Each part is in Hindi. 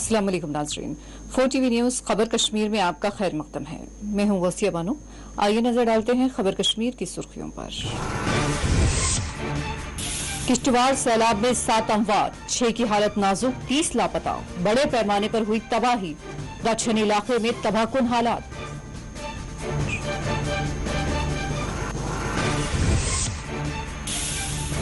अस्सलाम वालेकुम नाज़रीन, 4TV न्यूज़ खबर कश्मीर में आपका खैर मकदम है। मैं हूं वसिया बानो। आइए नजर डालते हैं खबर कश्मीर की सुर्खियों पर। किश्तवाड़ सैलाब में 7 अमवात, 6 की हालत नाजुक, 30 लापता। बड़े पैमाने पर हुई तबाही, दक्षिणी इलाके में तबाहकुन हालात।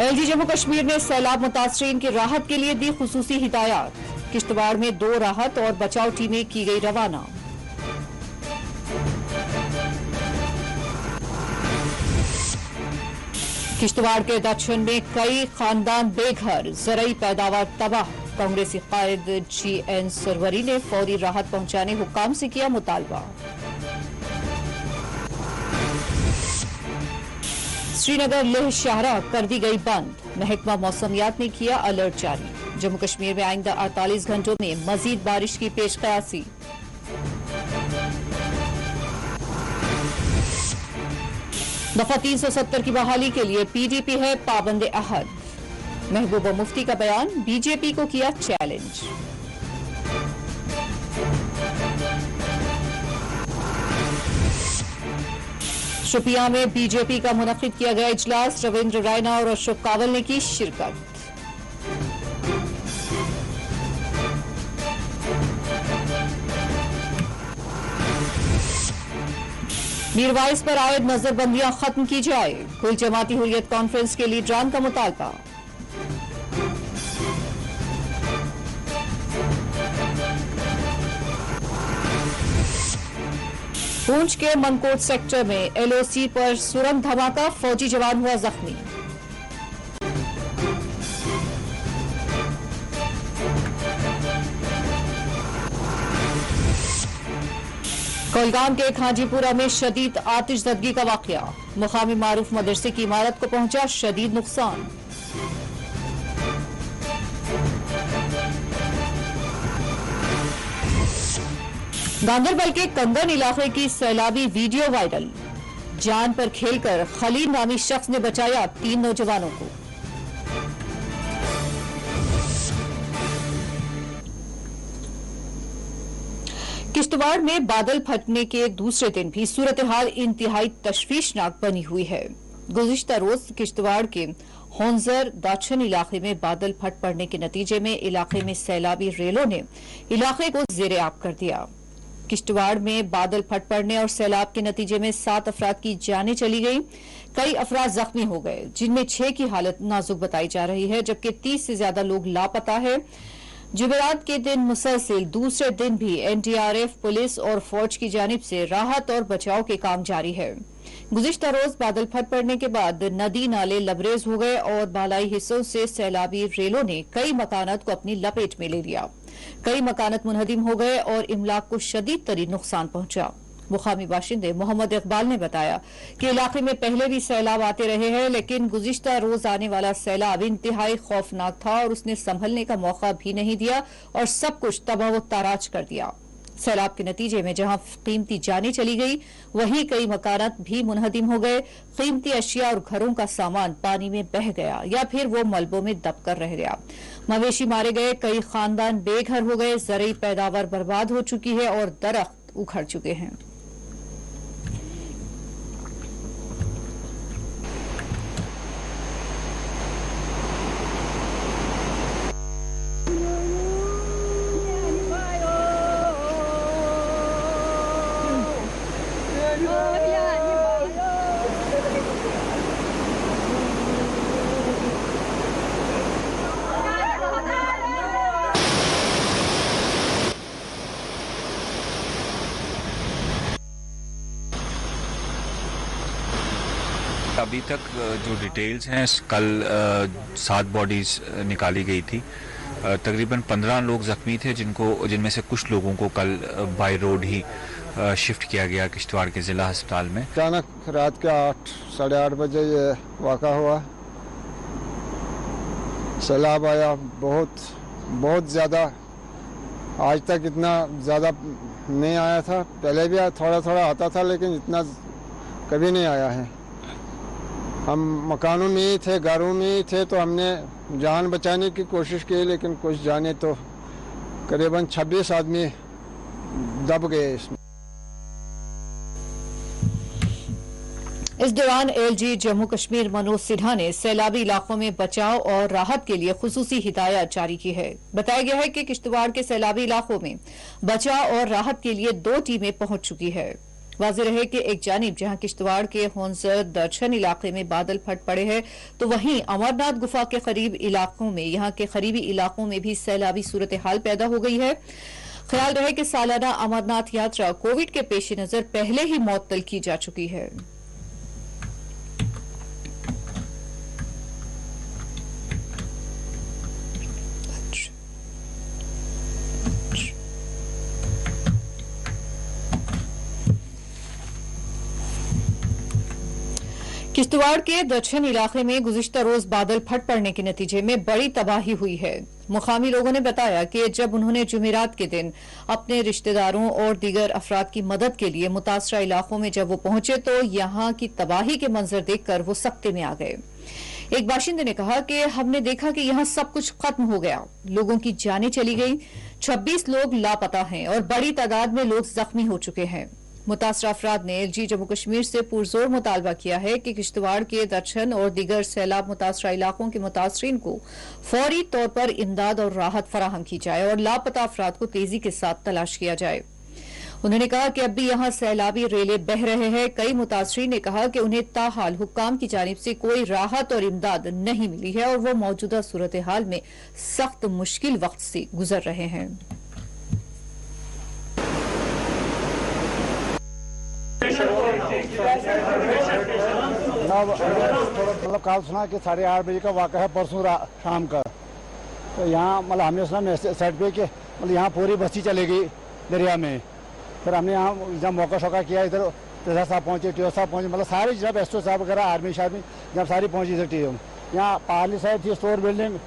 LG जम्मू कश्मीर ने सैलाब मुतासरीन की राहत के लिए दी खुसूसी हिदायत। किश्तवाड़ में 2 राहत और बचाव टीमें की गई रवाना। किश्तवाड़ के दक्षिण में कई खानदान बेघर, ज़रई पैदावार तबाह। कांग्रेसी कायद GN सरवरी ने फौरी राहत पहुंचाने हुक्काम से किया मुतालबा। श्रीनगर लेह शाहरा कर दी गई बंद, महकमा मौसमियात ने किया अलर्ट जारी। जम्मू कश्मीर में आइंदा 48 घंटों में मजीद बारिश की पेशकयासी। दफा 370 की बहाली के लिए PDP है पाबंद अहद। महबूबा मुफ्ती का बयान, BJP को किया चैलेंज। शोपियां में BJP का मुनक्किद किया गया इजलास, रविंद्र रैना और अशोक कावल ने की शिरकत। मीरवाइज पर आयद नजरबंदियां खत्म की जाए, कुल जमाती हुर्रियत कॉन्फ्रेंस के लीडरान का मुतालबा। पूंछ के मनकोट सेक्टर में LOC पर सुरंग धमाका, फौजी जवान हुआ जख्मी। कोलगाम के खाजीपुरा में शदीद आतिशज़दगी का वाकया, मुकामी मारूफ मदरसे की इमारत को पहुंचा शदीद नुकसान। गांदरबल के कंगन इलाके की सैलाबी वीडियो वायरल, जान पर खेलकर खलील नामी शख्स ने बचाया 3 नौजवानों को। किश्तवाड़ में बादल फटने के दूसरे दिन भी सूरत हाल इंतहाई तशवीशनाक बनी हुई है। गुज़िश्ता रोज किश्तवाड़ के होंजर दाछन इलाके में बादल फट पड़ने के नतीजे में इलाके में सैलाबी रेलों ने इलाके को ज़ेरे आब कर दिया। किश्तवाड़ में बादल फट पड़ने और सैलाब के नतीजे में 7 अफराद की जानें चली गई, कई अफराद जख्मी हो गए, जिनमें 6 की हालत नाजुक बताई जा रही है, जबकि 30 से ज्यादा लोग लापता है। जुमेरात के दिन मुसलसिल दूसरे दिन भी NDRF, पुलिस और फौज की जानिब से राहत और बचाव के काम जारी है। गुज़िश्ता रोज बादल फट पड़ने के बाद नदी नाले लबरेज हो गए और बालाई हिस्सों से सैलाबी रेलों ने कई मकानात को अपनी लपेट में ले लिया। कई मकानात मुनहदिम हो गए और इमलाक को शदीद तरीन नुकसान पहुंचा। मुकामी बाशिंदे मोहम्मद इकबाल ने बताया कि इलाके में पहले भी सैलाब आते रहे हैं, लेकिन गुज़िश्ता रोज आने वाला सैलाब इंतहाई खौफनाक था और उसने संभलने का मौका भी नहीं दिया और सब कुछ तबाह व ताराज कर दिया। सैलाब के नतीजे में जहां कीमती जानें चली गई, वहीं कई मकानात भी मुनहदिम हो गए। कीमती अशिया और घरों का सामान पानी में बह गया या फिर वो मलबों में दब कर रह गया। मवेशी मारे गए, कई खानदान बेघर हो गए, ज़रई पैदावार बर्बाद हो चुकी है और दरख्त उखड़ चुके हैं। अभी तक जो डिटेल्स हैं, कल 7 बॉडीज निकाली गई थी। तकरीबन 15 लोग जख्मी थे, जिनमें से कुछ लोगों को कल बाय रोड ही शिफ्ट किया गया किश्तवाड़ के जिला अस्पताल में। अचानक रात के 8 साढ़े 8 बजे ये वाक़ा हुआ। सैलाब आया, बहुत ज़्यादा, आज तक इतना ज़्यादा नहीं आया था। पहले भी थोड़ा थोड़ा आता था, लेकिन इतना कभी नहीं आया है। हम मकानों में ही थे, घरों में ही थे, तो हमने जान बचाने की कोशिश की, लेकिन कुछ जाने तो करीबन 26 आदमी दब गए इसमें। इस दौरान एलजी जम्मू कश्मीर मनोज सिन्हा ने सैलाबी इलाकों में बचाव और राहत के लिए खुसूसी हिदायत जारी की है। बताया गया है कि किश्तवाड़ के सैलाबी इलाकों में बचाव और राहत के लिए 2 टीमें पहुंच चुकी है। वाज़ेह रहे कि एक जानिब जहां किश्तवाड़ के होंसर दर्शन इलाके में बादल फट पड़े हैं, तो वहीं अमरनाथ गुफा के करीब इलाकों में यहां के करीबी इलाकों में भी सैलाबी सूरत हाल पैदा हो गई है। ख्याल रहे कि सालाना अमरनाथ यात्रा कोविड के पेश नजर पहले ही मुअत्तल की जा चुकी है। किश्तवाड़ के दक्षिण इलाके में गुज़िश्ता रोज बादल फट पड़ने के नतीजे में बड़ी तबाही हुई है। मुकामी लोगों ने बताया कि जब उन्होंने जुमेरात के दिन अपने रिश्तेदारों और दीगर अफराद की मदद के लिए मुतासरा इलाकों में जब वो पहुंचे तो यहां की तबाही के मंजर देखकर वो सख्ते में आ गए। एक बाशिंदे ने कहा कि हमने देखा कि यहां सब कुछ खत्म हो गया, लोगों की जानें चली गई, 26 लोग लापता हैं और बड़ी तादाद में लोग जख्मी हो चुके हैं। मुतासरा अफराद ने एलजी जम्मू कश्मीर से पुरजोर मुतालबा किया है कि किश्तवाड़ के दक्षिण और दीगर सैलाब मुतासरा इलाकों के मुतासरीन को फौरी तौर पर इमदाद और राहत फराहम की जाए और लापता अफराद को तेजी के साथ तलाश किया जाए। उन्होंने कहा कि अब भी यहां सैलाबी रेले बह रहे हैं। कई मुतासरीन ने कहा कि उन्हें ताहाल हुक्काम की जानिब से कोई राहत और इमदाद नहीं मिली है और वो मौजूदा सूरत हाल में सख्त मुश्किल वक्त से गुजर रहे हैं। मतलब कल सुना कि 8:30 बजे का वाक़ा है, परसों शाम का। तो यहाँ मतलब हमने सुना मैसेज साइड पे कि मतलब यहाँ पूरी बस्ती चली गई दरिया में। फिर हमने यहाँ जब मौका शौका किया, इधर तेजा साहब पहुँचे, टीओ साहब पहुँचे, मतलब सारे जब एसओ साहब वगैरह आर्मी शार्मी जब सारी पहुँची इधर टीम। यहाँ पार्ली साइड थी स्टोर बिल्डिंग,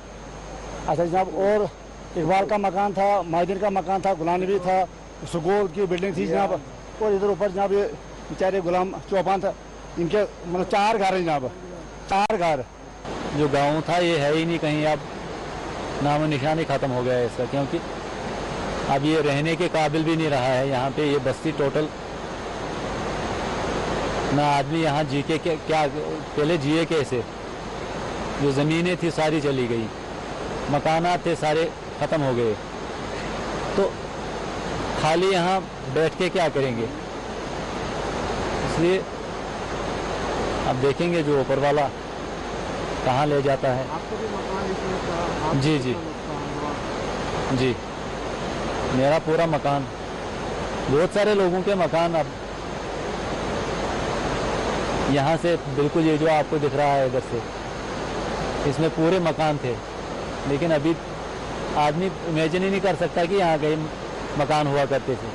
अच्छा जब और इकबाल का मकान था, माहिदीन का मकान था, गुलाम नबी था, सुगोल की बिल्डिंग थी जनाब, और इधर ऊपर जनाब ये बेचारे गुलाम चौपान था, इनके मतलब 4 घर हैं जनाब, 4 घर। जो गांव था ये है ही नहीं कहीं, अब नामो निशान ही ख़त्म हो गया है इसका, क्योंकि अब ये रहने के काबिल भी नहीं रहा है यहाँ पे। ये बस्ती टोटल ना आदमी यहाँ जी के क्या पहले जिए कैसे। जो ज़मीनें थी सारी चली गई, मकानात थे सारे ख़त्म हो गए, तो खाली यहाँ बैठ के क्या करेंगे। इसलिए अब देखेंगे जो ऊपर वाला कहाँ ले जाता है। जी जी जी, मेरा पूरा मकान, बहुत सारे लोगों के मकान अब यहाँ से बिल्कुल ये जो आपको दिख रहा है इधर से, इसमें पूरे मकान थे। लेकिन अभी आदमी इमेजिन ही नहीं कर सकता कि यहाँ कहीं मकान हुआ करते थे।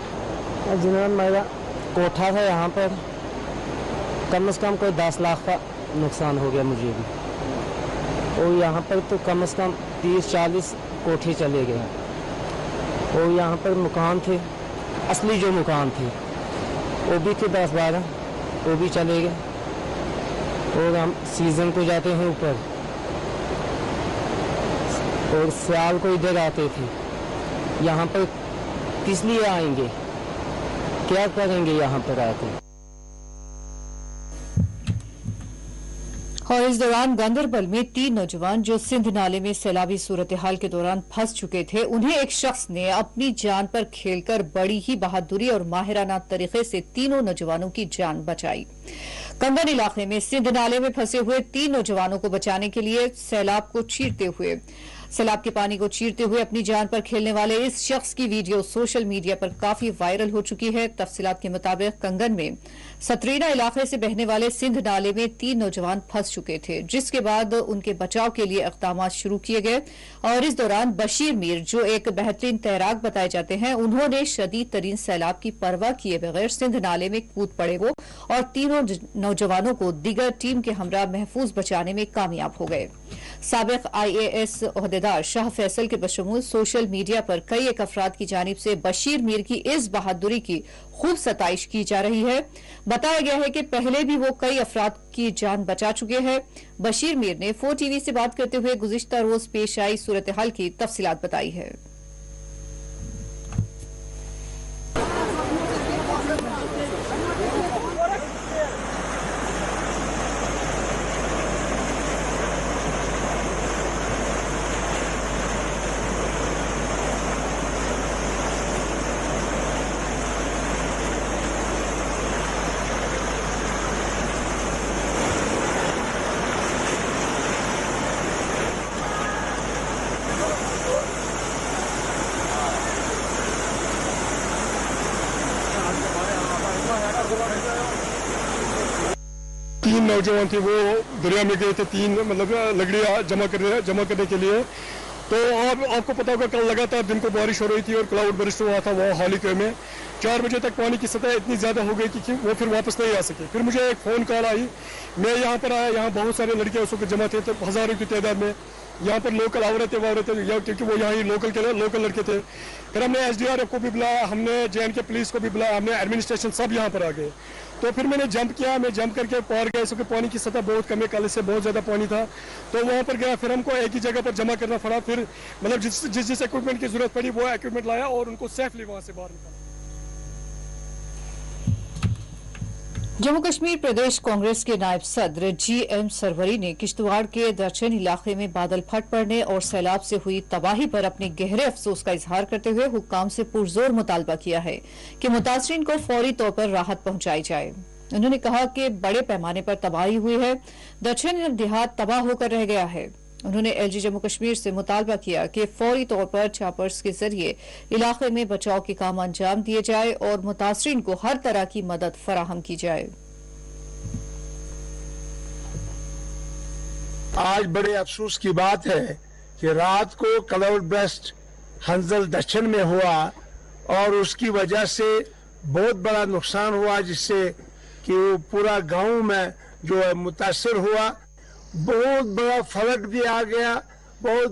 जिन्होंने मेरा कोठा था यहाँ पर, कम से कम कोई 10 लाख का नुकसान हो गया मुझे भी, और यहाँ पर तो कम से कम 30-40 कोठे चले गए, और यहाँ पर मकान थे असली जो मकान थे वो भी थे 10-12, वो भी चले गए। और हम सीज़न को जाते हैं ऊपर और सियाल को इधर आते थे, यहाँ पर किस लिए आएंगे, क्या करेंगे यहाँ पर आके। और इस दौरान गांदरबल में 3 नौजवान जो सिंध नाले में सैलाबी सूरत हाल के दौरान फंस चुके थे, उन्हें एक शख्स ने अपनी जान पर खेलकर बड़ी ही बहादुरी और माहिराना तरीके से तीनों नौजवानों की जान बचाई। कंदन इलाके में सिंध नाले में फंसे हुए 3 नौजवानों को बचाने के लिए सैलाब के पानी को चीरते हुए अपनी जान पर खेलने वाले इस शख्स की वीडियो सोशल मीडिया पर काफी वायरल हो चुकी है। तफसीलात के मुताबिक कंगन में सतरीना इलाके से बहने वाले सिंध नाले में 3 नौजवान फंस चुके थे, जिसके बाद उनके बचाव के लिए इक़दाम शुरू किए गए। और इस दौरान बशीर मीर, जो एक बेहतरीन तैराक बताए जाते हैं, उन्होंने शदीद तरीन सैलाब की परवाह किए बगैर सिंध नाले में कूद पड़े वो और तीनों नौजवानों को दीगर टीम के हमरा महफूज बचाने में कामयाब हो गए। साबिक IAS ओहदेदार शाह फैसल के बशमूल सोशल मीडिया पर कई एक अफराद की जानिब से बशीर मीर की इस बहादुरी की खूब सताइश की जा रही है। बताया गया है कि पहले भी वो कई अफराद की जान बचा चुके हैं। बशीर मीर ने 4TV से बात करते हुए गुज़िश्ता रोज पेश आई सूरत हाल की तफसीलात बताई है। 3 नौजवान थे वो दरिया में गए थे, 3 मतलब लकड़ियाँ जमा करने के लिए। तो आपको पता होगा कल लगातार दिन को बारिश हो रही थी और क्लाउड बर्स्ट हुआ था वो हालिके में। 4 बजे तक पानी की सतह इतनी ज़्यादा हो गई कि वो फिर वापस नहीं आ सके। फिर मुझे एक फ़ोन कॉल आई, मैं यहाँ पर आया, यहाँ बहुत सारे लड़के उस वक्त जमा थे, तो हज़ारों की तादाद में। यहाँ पर लोकल औरतें क्योंकि वो यहाँ ही लोकल लड़के थे। फिर हमने SDRF को भी बुलाया, हमने JNK पुलिस को भी बुलाया, हमने एडमिनिस्ट्रेशन सब यहाँ पर आ गए। तो फिर मैंने जंप किया, मैं जंप करके पार गया, क्योंकि पानी की सतह बहुत कम है, कल से बहुत ज़्यादा पानी था। तो वहाँ पर गया, फिर हमको एक ही जगह पर जमा करना पड़ा। फिर मतलब जिस इक्विपमेंट की ज़रूरत पड़ी वो इक्विपमेंट लाया और उनको सेफली वहाँ से बाहर निकाला। जम्मू कश्मीर प्रदेश कांग्रेस के नायब सदर GM सरवरी ने किश्तवाड़ के दर्शन इलाके में बादल फट पड़ने और सैलाब से हुई तबाही पर अपने गहरे अफसोस का इजहार करते हुए हुक्काम से पुरजोर मुतालबा किया है कि मुतासरीन को फौरी तौर पर राहत पहुंचाई जाए। उन्होंने कहा कि बड़े पैमाने पर तबाही हुई है, दक्षिण देहात तबाह होकर रह गया है। उन्होंने LG जम्मू कश्मीर से मुतालबा किया कि फौरी तौर पर चॉपर्स के जरिए इलाके में बचाव के काम अंजाम दिए जाए और मुतासरीन को हर तरह की मदद फराहम की जाए। आज बड़े अफसोस की बात है कि रात को क्लाउड बर्स्ट हंजल दक्षिण में हुआ और उसकी वजह से बहुत बड़ा नुकसान हुआ, जिससे कि वो पूरा गांव में जो है मुतासर हुआ। बहुत बड़ा फ्लड भी आ गया, बहुत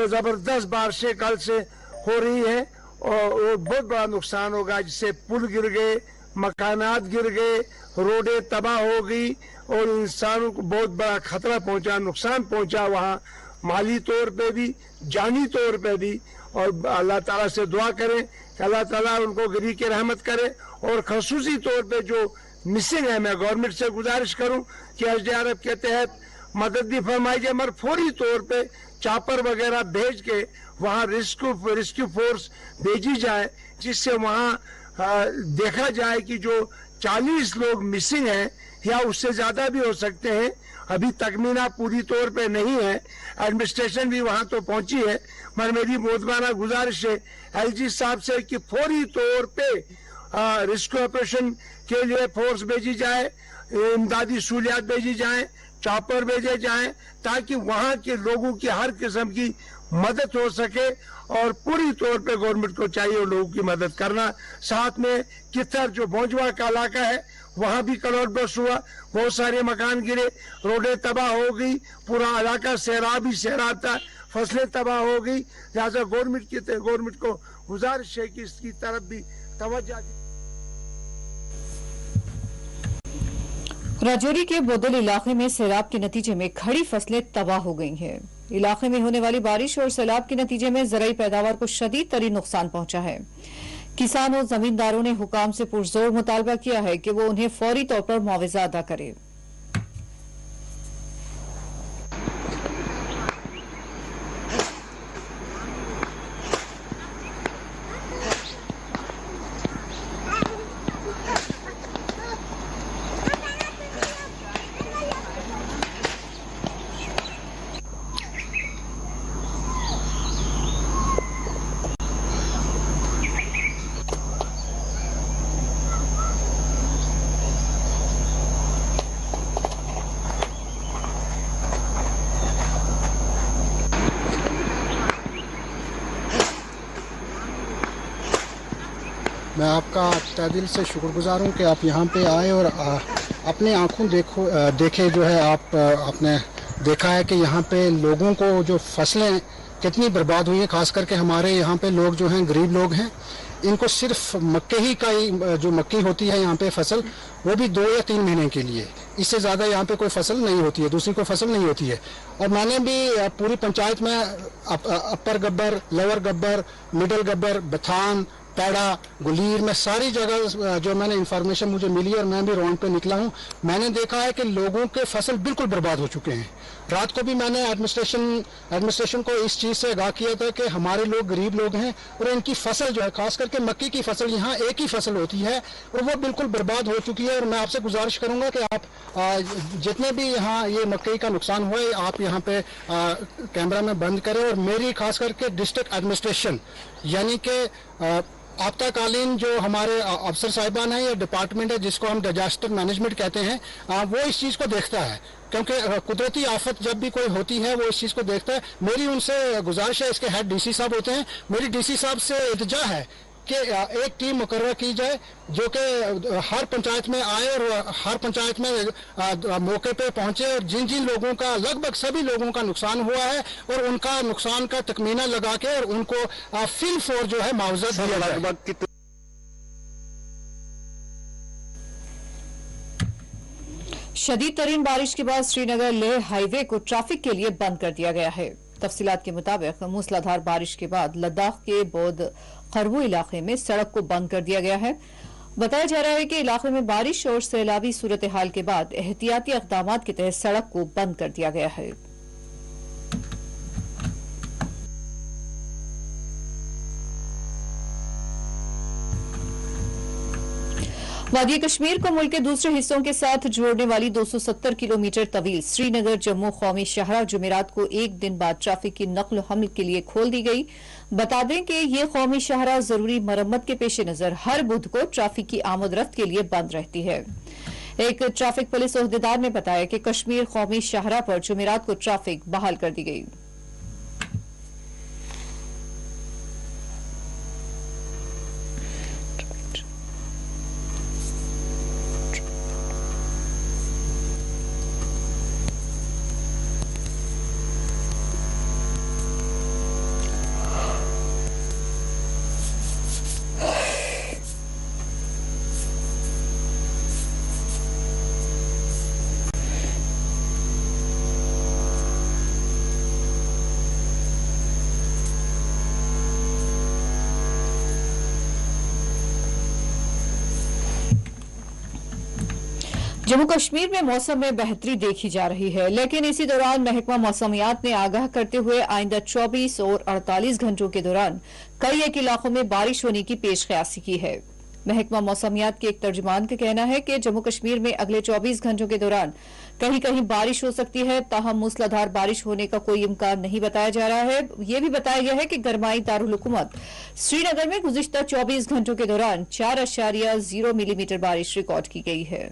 जबरदस्त बारिशें कल से हो रही है और बहुत बड़ा नुकसान होगा, जिससे पुल गिर गए, मकानात गिर गए, रोडें तबाह हो गई और इंसानों को बहुत बड़ा खतरा पहुंचा, नुकसान पहुंचा वहाँ माली तौर पे भी, जानी तौर पे भी। और अल्लाह ताला से दुआ करें कि अल्लाह ताला उनको गिरी की रहमत करे। और खसूसी तौर पे जो मिसिंग है, मैं गवर्नमेंट से गुजारिश करूं कि SDRF के तहत मदद भी फरमाई जाए, मगर फौरी तौर पे चापर वगैरह भेज के वहाँ रेस्क्यू फोर्स भेजी जाए, जिससे वहाँ देखा जाए कि जो 40 लोग मिसिंग हैं या उससे ज्यादा भी हो सकते हैं, अभी तकमीना पूरी तौर पे नहीं है। एडमिनिस्ट्रेशन भी वहां तो पहुंची है, मगर मेरी मोदबाना गुजारिश है LG साहब से कि फौरी तौर पे रेस्क्यू ऑपरेशन के लिए फोर्स भेजी जाए, इमदादी सहूलियात भेजी जाए, चॉपर भेजे जाए, ताकि वहां के लोगों की हर किस्म की मदद हो सके। और पूरी तौर पे गवर्नमेंट को चाहिए उन लोगों की मदद करना। साथ में किथर जो भोजवा का इलाका है, वहां भी क्लाउड बर्स्ट हुआ, बहुत सारे मकान गिरे, रोडें तबाह हो गई, पूरा इलाका सैराब ही सैराब था, फसलें तबाह हो गई। लिहाजा गवर्नमेंट को गुजारिश है कि इसकी तरफ भी तवज्जो। राजौरी के बोदल इलाके में सैलाब के नतीजे में खड़ी फसलें तबाह हो गई हैं। इलाके में होने वाली बारिश और सैलाब के नतीजे में ज़राई पैदावार को शदीद तरीन नुकसान पहुंचा है। किसानों और जमींदारों ने हुकाम से पुरजोर मुतालबा किया है कि वो उन्हें फौरी तौर पर मुआवजा अदा करे। मैं आपका तहे दिल से शुक्रगुजार हूँ कि आप यहाँ पे आए और अपने आँखों देखे जो है आपने देखा है कि यहाँ पे लोगों को जो फसलें कितनी बर्बाद हुई हैं। खास करके हमारे यहाँ पे लोग जो हैं, गरीब लोग हैं, इनको सिर्फ मक्के ही का ही जो मक्की होती है यहाँ पे फसल, वो भी 2 या 3 महीने के लिए, इससे ज़्यादा यहाँ पे कोई फसल नहीं होती है, दूसरी कोई फसल नहीं होती है। और मैंने भी पूरी पंचायत में अपर गब्बर, लोअर गब्बर, मिडल गब्बर, बथान, पैड़ा, गुलीर में सारी जगह जो मैंने इंफॉर्मेशन मुझे मिली और मैं भी राउंड पे निकला हूँ, मैंने देखा है कि लोगों के फसल बिल्कुल बर्बाद हो चुके हैं। रात को भी मैंने एडमिनिस्ट्रेशन को इस चीज़ से आगाह किया था कि हमारे लोग गरीब लोग हैं और इनकी फसल जो है, खास करके मक्की की फसल, यहाँ एक ही फसल होती है और वो बिल्कुल बर्बाद हो चुकी है। और मैं आपसे गुजारिश करूँगा कि आप जितने भी यहाँ ये मक्की का नुकसान हुआ है, आप यहाँ पे कैमरा में बंद करें। और मेरी खास करके डिस्ट्रिक्ट एडमिनिस्ट्रेशन यानी कि आपदाकालीन जो हमारे अफसर साहिबान हैं या डिपार्टमेंट है जिसको हम डिजास्टर मैनेजमेंट कहते हैं, वो इस चीज़ को देखता है, क्योंकि कुदरती आफत जब भी कोई होती है वो इस चीज़ को देखता है। मेरी उनसे गुजारिश है, इसके हेड डीसी साहब होते हैं, मेरी डीसी साहब से इल्तिजा है कि एक टीम मुकर्रर की जाए जो कि हर पंचायत में आए और हर पंचायत में मौके पे पहुंचे और जिन जिन लोगों का, लगभग सभी लोगों का नुकसान हुआ है और उनका नुकसान का तखमीना लगा के और उनको फिल फॉर जो है मुआवजा दिया जाए। शदीद तरीन बारिश के बाद श्रीनगर लेह हाईवे को ट्रैफिक के लिए बंद कर दिया गया है। तफसीलात के मुताबिक मूसलाधार बारिश के बाद लद्दाख के बौद्ध खरबू इलाके में सड़क को बंद कर दिया गया है। बताया जा रहा है कि इलाके में बारिश और सैलाबी सूरत हाल के बाद एहतियाती इक़दाम के तहत सड़क को बंद कर दिया गया है। वादी कश्मीर को मुल्क के दूसरे हिस्सों के साथ जोड़ने वाली 270 किलोमीटर तवील श्रीनगर जम्मू कौमी शाहराह जुमेरात को एक दिन बाद ट्रैफिक की नक्ल हमल के लिए खोल दी गई। बता दें कि ये कौमी शाहराह जरूरी मरम्मत के पेश नजर हर बुध को ट्रैफिक की आमदरफ्त के लिए बंद रहती है। एक ट्रैफिक पुलिस ओहदेदार ने बताया कि कश्मीर कौमी शाहराह पर जुमेरात को ट्रैफिक बहाल कर दी गई। जम्मू कश्मीर में मौसम में बेहतरी देखी जा रही है, लेकिन इसी दौरान महकमा मौसमियात ने आगाह करते हुए आइंदा 24 और 48 घंटों के दौरान कई एक इलाकों में बारिश होने की पेशकयासी की है। महकमा मौसमियात के एक तर्जुमान का कहना है कि जम्मू कश्मीर में अगले 24 घंटों के दौरान कहीं कहीं बारिश हो सकती है, ताहम मूसलाधार बारिश होने का कोई इम्कान नहीं बताया जा रहा है। यह भी बताया गया है कि गरमाई दारुल हुकूमत श्रीनगर में गुज़िश्ता 24 घंटों के दौरान 4.0 मिलीमीटर बारिश रिकॉर्ड की गई है।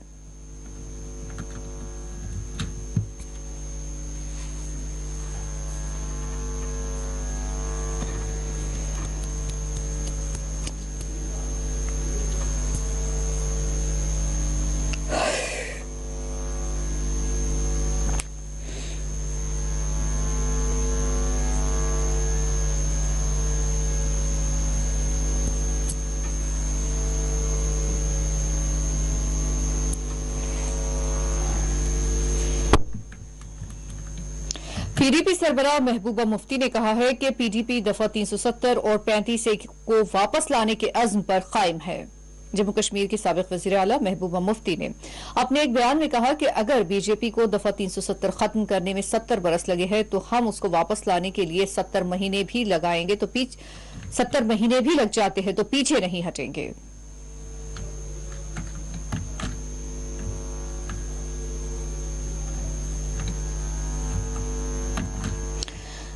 पीडीपी सरबराह महबूबा मुफ्ती ने कहा है कि पीडीपी दफा 370 और 35 को वापस लाने के अज़्म पर कायम है। जम्मू कश्मीर की साबिक वज़ीर आला महबूबा मुफ्ती ने अपने एक बयान में कहा कि अगर बीजेपी को दफा 370 खत्म करने में 70 बरस लगे हैं तो हम उसको वापस लाने के लिए 70 महीने भी लगाएंगे, तो 70 महीने भी लग जाते हैं तो पीछे नहीं हटेंगे।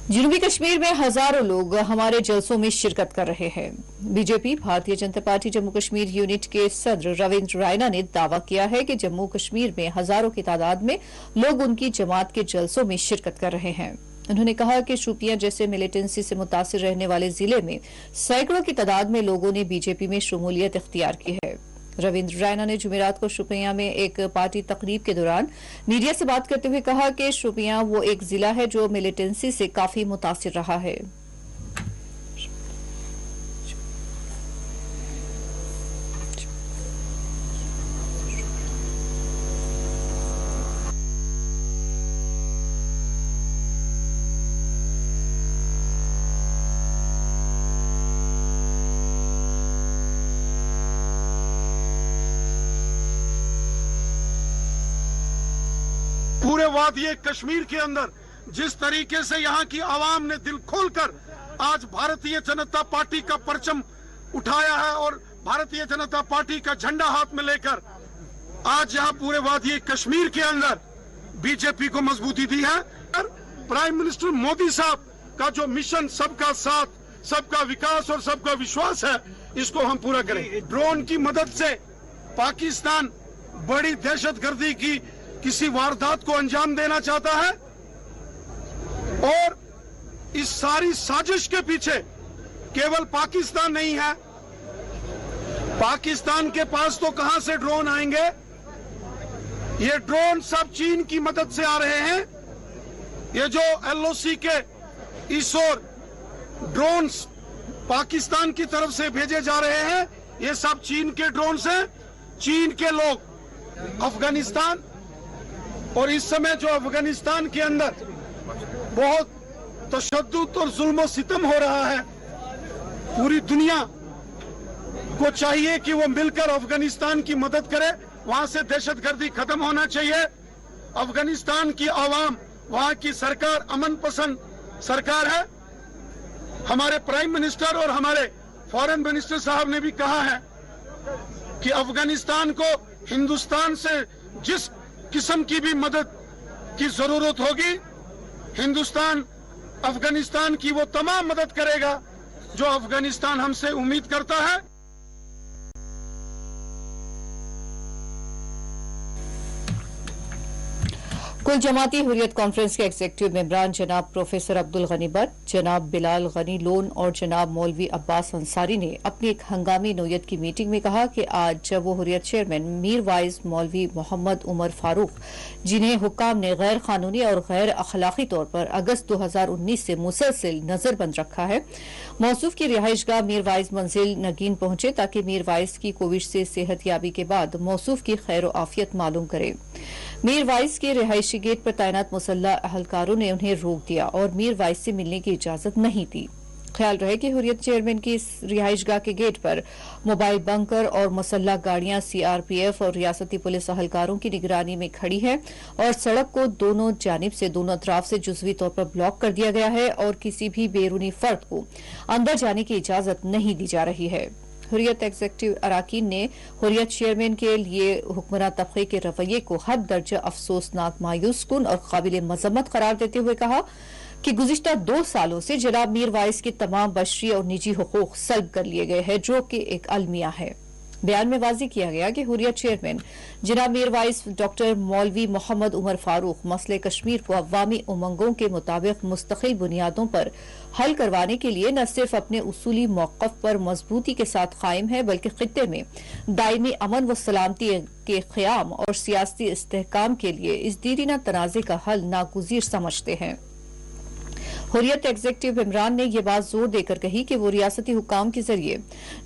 जनूबी कश्मीर में हजारों लोग हमारे जलसों में शिरकत कर रहे हैं। BJP Bharatiya Janata party Jammu Kashmir unit के सदर रविंद्र रायना ने दावा किया है कि जम्मू कश्मीर में हजारों की तादाद में लोग उनकी जमात के जलसों में शिरकत कर रहे हैं। उन्होंने कहा कि शोपियां जैसे मिलिटेंसी से मुतासिर रहने वाले जिले में सैकड़ों की तादाद में लोगों ने बीजेपी में शमूलियत इख्तियार की है। रविंद्र रायना ने जुमेरात को शोपियां में एक पार्टी तकरीब के दौरान मीडिया से बात करते हुए कहा कि शोपियां वो एक जिला है जो मिलिटेंसी से काफी मुतासिर रहा है। पूरे वादी कश्मीर के अंदर जिस तरीके से यहाँ की आवाम ने दिल खोलकर आज भारतीय जनता पार्टी का परचम उठाया है और भारतीय जनता पार्टी का झंडा हाथ में लेकर आज यहाँ पूरे वादी कश्मीर के अंदर बीजेपी को मजबूती दी है। प्राइम मिनिस्टर मोदी साहब का जो मिशन सबका साथ, सबका विकास और सबका विश्वास है, इसको हम पूरा करें। ड्रोन की मदद से पाकिस्तान बड़ी दहशतगर्दी की किसी वारदात को अंजाम देना चाहता है और इस सारी साजिश के पीछे केवल पाकिस्तान नहीं है। पाकिस्तान के पास तो कहां से ड्रोन आएंगे? ये ड्रोन सब चीन की मदद से आ रहे हैं। ये जो LOC के इस ओर ड्रोन्स पाकिस्तान की तरफ से भेजे जा रहे हैं, ये सब चीन के ड्रोन्स हैं। चीन के लोग अफगानिस्तान, और इस समय जो अफगानिस्तान के अंदर बहुत तशद्दुद और जुल्म सितम हो रहा है, पूरी दुनिया को चाहिए कि वो मिलकर अफगानिस्तान की मदद करे। वहां से दहशतगर्दी खत्म होना चाहिए। अफगानिस्तान की आवाम, वहां की सरकार अमन पसंद सरकार है। हमारे प्राइम मिनिस्टर और हमारे फॉरेन मिनिस्टर साहब ने भी कहा है कि अफगानिस्तान को हिंदुस्तान से जिस किस्म की भी मदद की जरूरत होगी, हिंदुस्तान अफगानिस्तान की वो तमाम मदद करेगा जो अफगानिस्तान हमसे उम्मीद करता है। कुल जमाती हुर्रियत कॉन्फ्रेंस के एग्जीक्यूटिव मेंबरान जनाब प्रोफेसर अब्दुल गनी बट, जनाब बिलाल गनी लोन और जनाब मौलवी अब्बास अंसारी ने अपनी एक हंगामी नोयत की मीटिंग में कहा कि आज जब वो हुर्रियत चेयरमैन मीर वाइज मौलवी मोहम्मद उमर फारूक, जिन्हें हुक्काम ने गैर कानूनी और गैर अखलाकी तौर पर अगस्त 2019 से मुसलसिल नजरबंद रखा है, मौसूफ की रिहाइशगाह मीर वाइज मंजिल नगीन पहुंचे ताकि मीर वाइज की कोविड से सेहतयाबी के बाद मौसूफ की खैर आफियत मालूम करे। मीर वाइस के रिहायशी गेट पर तैनात मुसल्ला अहलकारों ने उन्हें रोक दिया और मीर वाइस से मिलने की इजाजत नहीं दी। ख्याल रहे कि हुर्रियत चेयरमैन की इस रिहाइशगाह के गेट पर मोबाइल बंकर और मुसल्ला गाड़ियां CRPF और रियासती पुलिस अहलकारों की निगरानी में खड़ी है और सड़क को दोनों जानिब से दोनों अतराफ से जुजवी तौर पर ब्लॉक कर दिया गया है और किसी भी बैरूनी फर्द को अंदर जाने की इजाजत नहीं दी जा रही है। हुर्रियत एग्जीक्यूटिव अराकीन ने हुर्रियत चेयरमैन के लिए हुक्मरान तबके के रवैये को हद दर्जा अफसोसनाक, मायूस कुन और काबिल मजम्मत करार देते हुए कहा कि गुज़िश्ता 2 सालों से जनाब मीर वाइस के तमाम बशरी और निजी हुकूक सल्ब कर लिए गए हैं, जो कि एक अलमिया है। बयान में वाज़ेह किया गया कि हुर्रियत चेयरमैन जनाब मीर वाइस डॉक्टर मौलवी मोहम्मद उमर फारूक मसले कश्मीर को अवामी उमंगों के मुताबिक मुस्तकिल बुनियादों पर हल करवाने के लिए न सिर्फ अपने उसूली मौक़िफ़ पर मजबूती के साथ कायम है, बल्कि खित्ते में दायमी अमन व सलामती के क़याम और सियासी इस्तेहकाम के लिए इस दीरीना तनाज़े का हल नागुज़ीर समझते हैं। हुर्रियत एग्जीक्यूटिव इमरान ने यह बात जोर देकर कही कि वो रियासती हुकाम के जरिए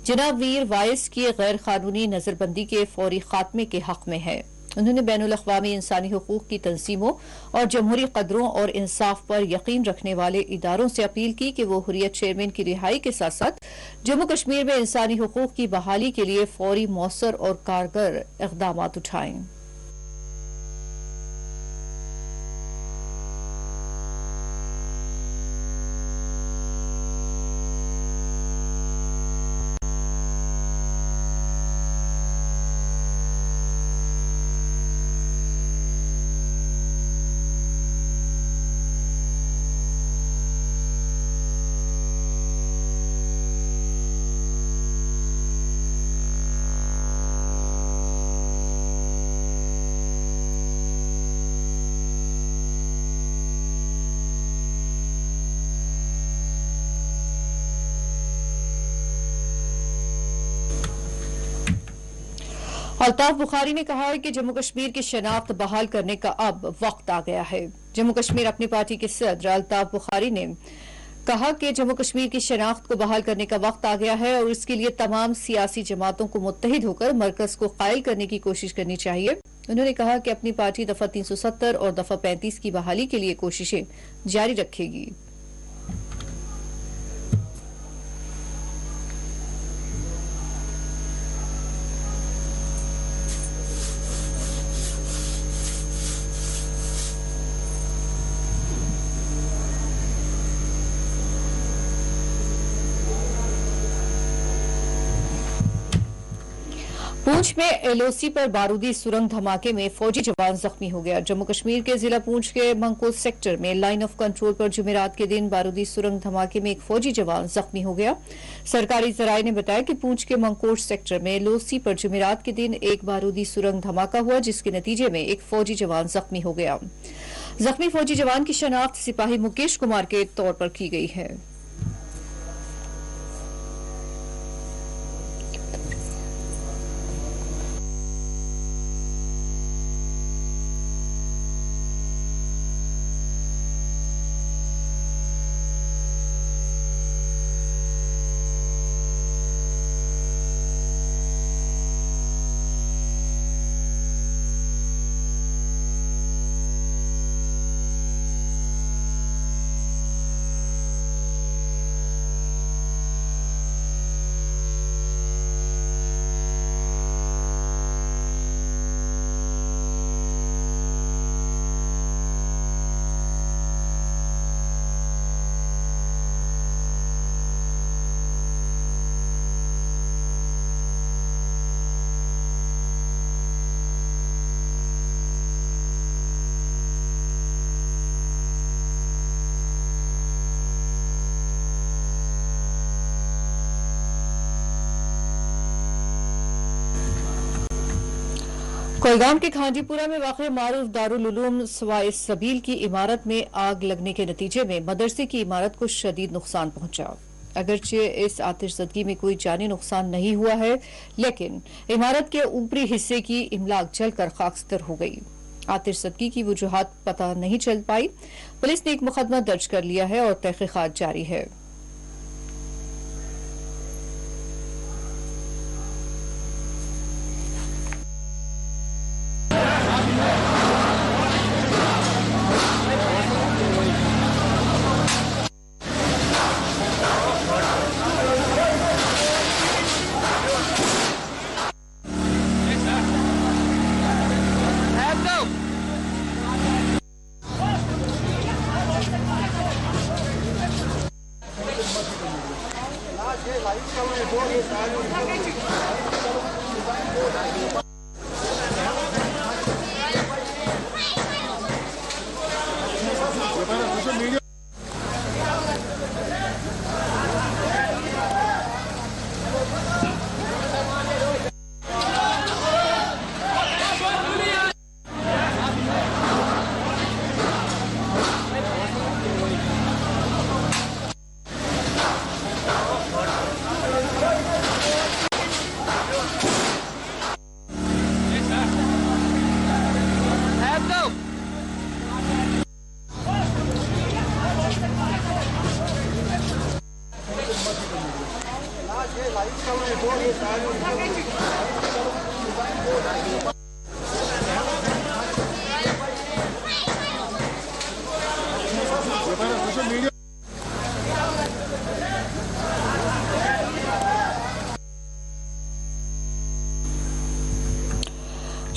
जनाब मीर वाइस की गैर कानूनी नजरबंदी के फौरी खात्मे के हक में है। उन्होंने बैनुल अक़वामी इंसानी हुकूक की तंजीमों और जमहूरी कदरों और इंसाफ पर यकीन रखने वाले इदारों से अपील की कि वो हुर्रियत चेयरमैन की रिहाई के साथ साथ जम्मू कश्मीर में इंसानी हुकूक की बहाली के लिए फौरी, मौसर और कारगर इक़दाम उठाएं। अल्ताफ बुखारी ने कहा है कि जम्मू कश्मीर की शनाख्त बहाल करने का अब वक्त आ गया है। जम्मू कश्मीर अपनी पार्टी के सदर अल्ताफ बुखारी ने कहा कि जम्मू कश्मीर की शनाख्त को बहाल करने का वक्त आ गया है और इसके लिए तमाम सियासी जमातों को मुत्तहिद होकर मरकज को कायल करने की कोशिश करनी चाहिए। उन्होंने कहा कि अपनी पार्टी दफा 370 और दफा 35 की बहाली के लिए कोशिशें जारी रखेगी। पूंछ में एलओसी पर बारूदी सुरंग धमाके में फौजी जवान जख्मी हो गया। जम्मू कश्मीर के जिला पूंछ के मंकोट सेक्टर में लाइन ऑफ कंट्रोल पर जुमेरात के दिन बारूदी सुरंग धमाके में एक फौजी जवान जख्मी हो गया। सरकारी जराये ने बताया कि पूंछ के मंकोट सेक्टर में एलओसी पर जुमेरात के दिन एक बारूदी सुरंग धमाका हुआ, जिसके नतीजे में एक फौजी जवान जख्मी हो गया। जख्मी फौजी जवान की शनाख्त सिपाही मुकेश कुमार के तौर पर की गई है। कोलगाम के खांडीपुरा में वाक़ मारूफ दारुल उलूम सवाए सबील की इमारत में आग लगने के नतीजे में मदरसे की इमारत को शदीद नुकसान पहुंचा। अगरचे इस आतिशज़दगी में कोई जानी नुकसान नहीं हुआ है, लेकिन इमारत के ऊपरी हिस्से की इमलाक जलकर खाकस्तर हो गई। आतिशज़दगी की वजूहात पता नहीं चल पाई। पुलिस ने एक मुकदमा दर्ज कर लिया है और तहकीकात जारी है।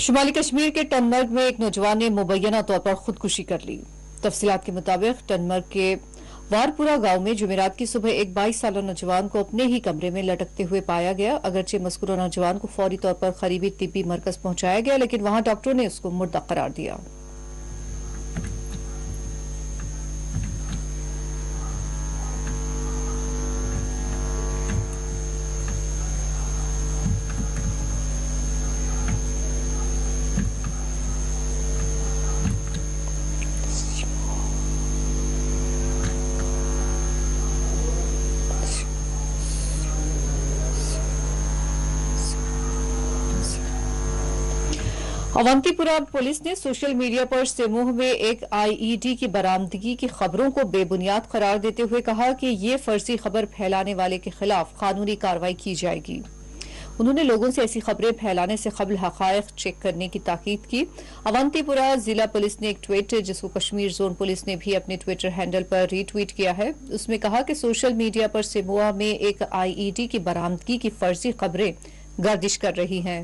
शुमाली कश्मीर के टनमर्ग में एक नौजवान ने मुबैना तौर पर खुदकुशी कर ली। तफसीलात के मुताबिक टनमर्ग के वारपुरा गांव में जुमेरात की सुबह एक 22 साला नौजवान को अपने ही कमरे में लटकते हुए पाया गया। अगरचे मज़कूरा नौजवान को फौरी तौर पर करीबी तिब्बी मरकज पहुंचाया गया, लेकिन वहां डॉक्टरों ने उसको मुर्दा करार दिया। अवंतीपुरा पुलिस ने सोशल मीडिया पर सिमोह में एक आईईडी की बरामदगी की खबरों को बेबुनियाद करार देते हुए कहा कि ये फर्जी खबर फैलाने वाले के खिलाफ कानूनी कार्रवाई की जाएगी। उन्होंने लोगों से ऐसी खबरें फैलाने से कबल हकायक चेक करने की ताकीद की। अवंतीपुरा जिला पुलिस ने एक ट्वीट जिसको कश्मीर जोन पुलिस ने भी अपने ट्विटर हैंडल पर रीट्वीट किया है, उसमें कहा कि सोशल मीडिया पर सिमोआ में एक आईईडी की बरामदगी की फर्जी खबरें गर्दिश कर रही हैं।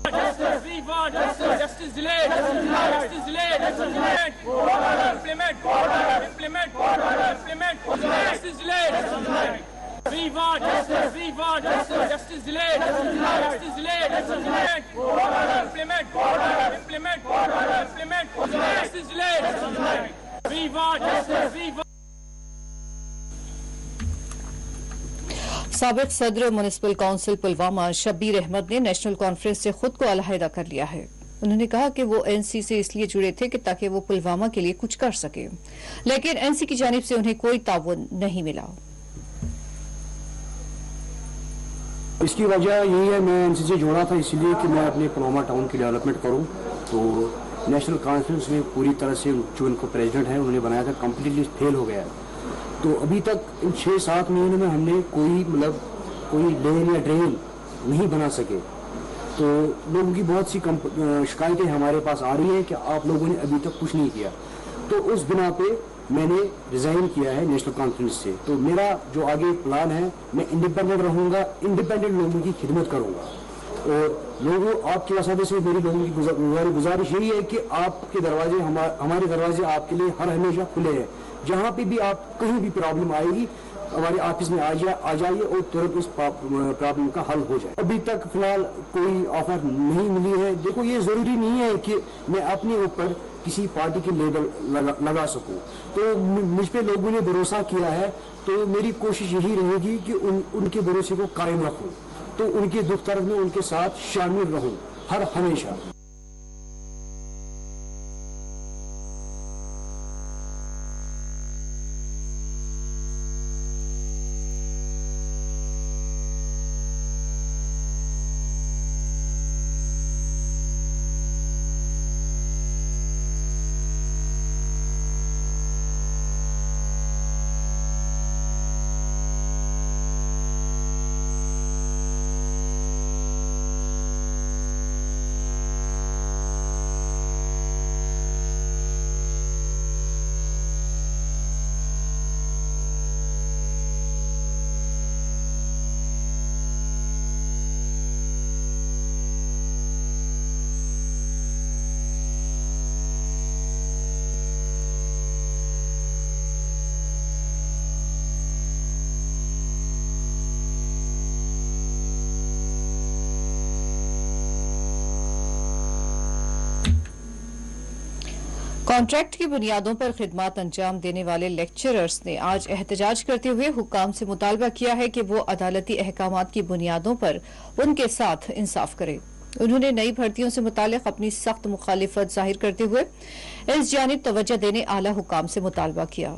Justice delayed. Justice delayed. Implement. Justice delayed. We want justice. We want justice. Justice delayed. Justice delayed. Implement. Justice delayed. We want justice. We want. साबिक सदर म्युनिसिपल काउंसिल पुलवामा शब्बीर अहमद ने नेशनल कॉन्फ्रेंस से खुद को अलहदा कर लिया है। उन्होंने कहा कि वो एनसी से इसलिए जुड़े थे कि ताकि वो पुलवामा के लिए कुछ कर सके, लेकिन एनसी की जानिब से उन्हें कोई ताउन नहीं मिला। इसकी वजह यही है, मैं एनसी से जुड़ा था इसलिए कि मैं अपने पुलवामा टाउन की डेवलपमेंट करूं। तो नेशनल कॉन्फ्रेंस में पूरी तरह से जो इनको प्रेसिडेंट है उन्होंने बनाया था, कम्प्लीटली फेल हो गया है। तो अभी तक इन 6-7 महीनों में हमने कोई लेन या ड्रेन नहीं बना सके। तो लोगों की बहुत सी शिकायतें हमारे पास आ रही हैं कि आप लोगों ने अभी तक कुछ नहीं किया। तो उस बिना पे मैंने रिजाइन किया है नेशनल कॉन्फ्रेंस से। तो मेरा जो आगे प्लान है, मैं इंडिपेंडेंट रहूंगा, इंडिपेंडेंट लोगों की खिदमत करूंगा। और लोगों, आपकी वजह से मेरी लोगों की गुजारिश यही है कि आपके दरवाजे, हमारे दरवाजे आपके लिए हर हमेशा खुले हैं। जहाँ पे भी आप कहीं भी प्रॉब्लम आएगी, हमारे ऑफिस में आ जाइए और तुरंत उस प्रॉब्लम का हल हो जाए। अभी तक फिलहाल कोई ऑफर नहीं मिली है। देखो, ये जरूरी नहीं है कि मैं अपने ऊपर किसी पार्टी की लेबल लगा सकूं। तो मुझ पे लोगों ने भरोसा किया है, तो मेरी कोशिश यही रहेगी कि उनके भरोसे को कायम रखूं, तो उनके दुख दर्द में उनके साथ शामिल रहूं हर हमेशा। कॉन्ट्रैक्ट की बुनियादों पर खिदमत अंजाम देने वाले लेक्चरर्स ने आज एहतजाज करते हुए हुक्काम से मुतालबा किया है कि वो अदालती अहकामात की बुनियादों पर उनके साथ इंसाफ करें। उन्होंने नई भर्तियों से मुतालिक अपनी सख्त मुखालिफत जाहिर करते हुए इस जानिब तवज्जो देने आला हुक्काम से मुतालबा किया।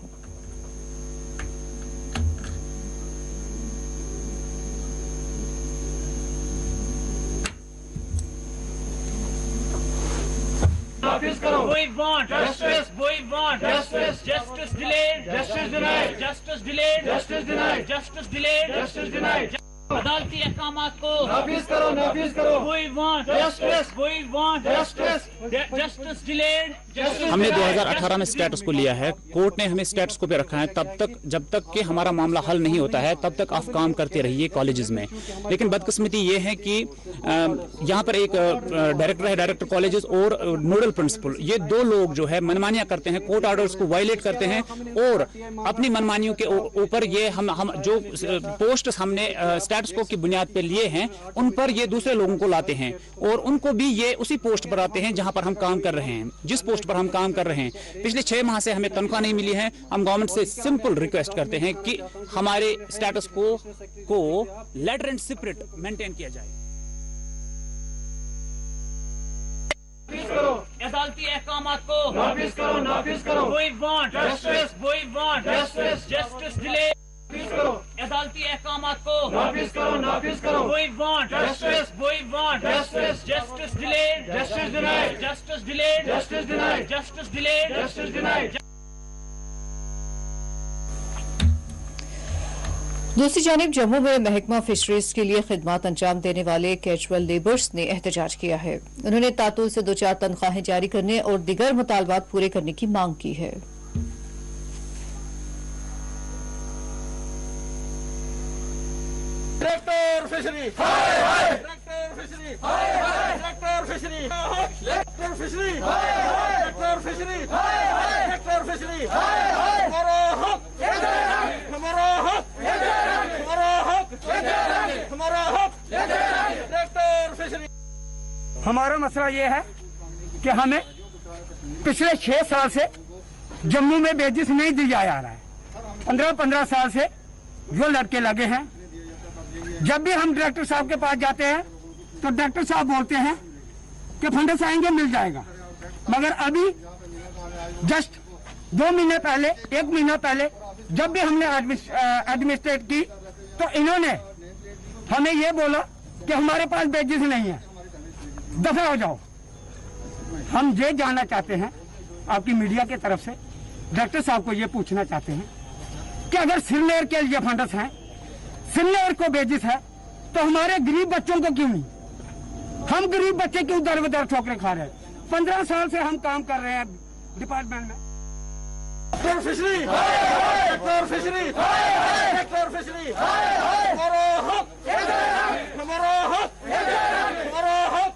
We want justice. We want justice. Justice delayed. Justice denied. Justice delayed. Justice denied. Justice delayed. Justice denied. अदालती अहकामात को नाफिज करो, नाफिज करो। We want justice. We want justice. Justice delayed. हमने 2018 में स्टेटस को लिया है। कोर्ट ने हमें स्टेटस को पे रखा है तब तक, जब तक कि हमारा मामला हल नहीं होता है तब तक आप काम करते रहिए कॉलेजेस में। लेकिन बदकिस्मती ये है कि यहाँ पर एक डायरेक्टर है, डायरेक्टर कॉलेजेस और नोडल प्रिंसिपल, ये दो लोग जो है मनमानियां करते हैं, कोर्ट ऑर्डर्स को वायलेट करते हैं और अपनी मनमानियों के ऊपर ये हम जो पोस्ट हमने स्टेटस को की बुनियाद पे लिए हैं उन पर ये दूसरे लोगों को लाते हैं और उनको भी ये उसी पोस्ट पर आते हैं जहां पर हम काम कर रहे हैं, जिस पोस्ट पर हम काम कर रहे हैं। पिछले 6 माह से हमें तनख्वाह नहीं मिली है। हम गवर्नमेंट से सिंपल रिक्वेस्ट करते हैं कि हमारे स्टेटस को लेटर एंड सेपरेट मेंटेन किया जाए। अदालती अहकामात को नाफिज करो, नाफिज करो। We want justice. We want justice. Justice delayed. अदालती अहकामात को नाफिज करो, नाफिज करो। We want justice. We want justice. Justice delayed. Justice denied. Justice delayed. Justice denied. Justice delayed. Justice denied. दूसरी जानिब जम्मू में महकमा फिशरीज के लिए खिदमत अंजाम देने वाले कैजुअल लेबर्स ने एहतजाज किया है। उन्होंने तातुल से 2-4 तनख्वाहें जारी करने और दिगर मुतालबात पूरे करने की मांग की है। Director Fisheries! Hi! Director Fisheries! हमारा मसला ये है कि हमें पिछले 6 साल से जम्मू में बेजिस नहीं दिया जा रहा है। 15-15 साल से जो लड़के लगे हैं, जब भी हम डायरेक्टर साहब के पास जाते हैं तो डायरेक्टर साहब बोलते हैं कि फंडस आएंगे, मिल जाएगा। मगर अभी जस्ट 2 महीने पहले, 1 महीना पहले जब भी हमने एडमिनिस्ट्रेट की तो इन्होंने हमें ये बोला कि हमारे पास बेजिस नहीं है, दफा हो जाओ। हम ये जानना चाहते हैं आपकी मीडिया की तरफ से, डायरेक्टर साहब को ये पूछना चाहते हैं कि अगर सिरलेयर के लिए फंडस हैं, सिरलेयर को बेजिस है, तो हमारे गरीब बच्चों को क्यों नहीं? हम गरीब बच्चे क्यों दर बदर ठोकरे खा रहे हैं? 15 साल से हम काम कर रहे हैं डिपार्टमेंट में। फिशरी, फिशरी, फिशरी, हमारा हक, हमारा हक, हमारा हक,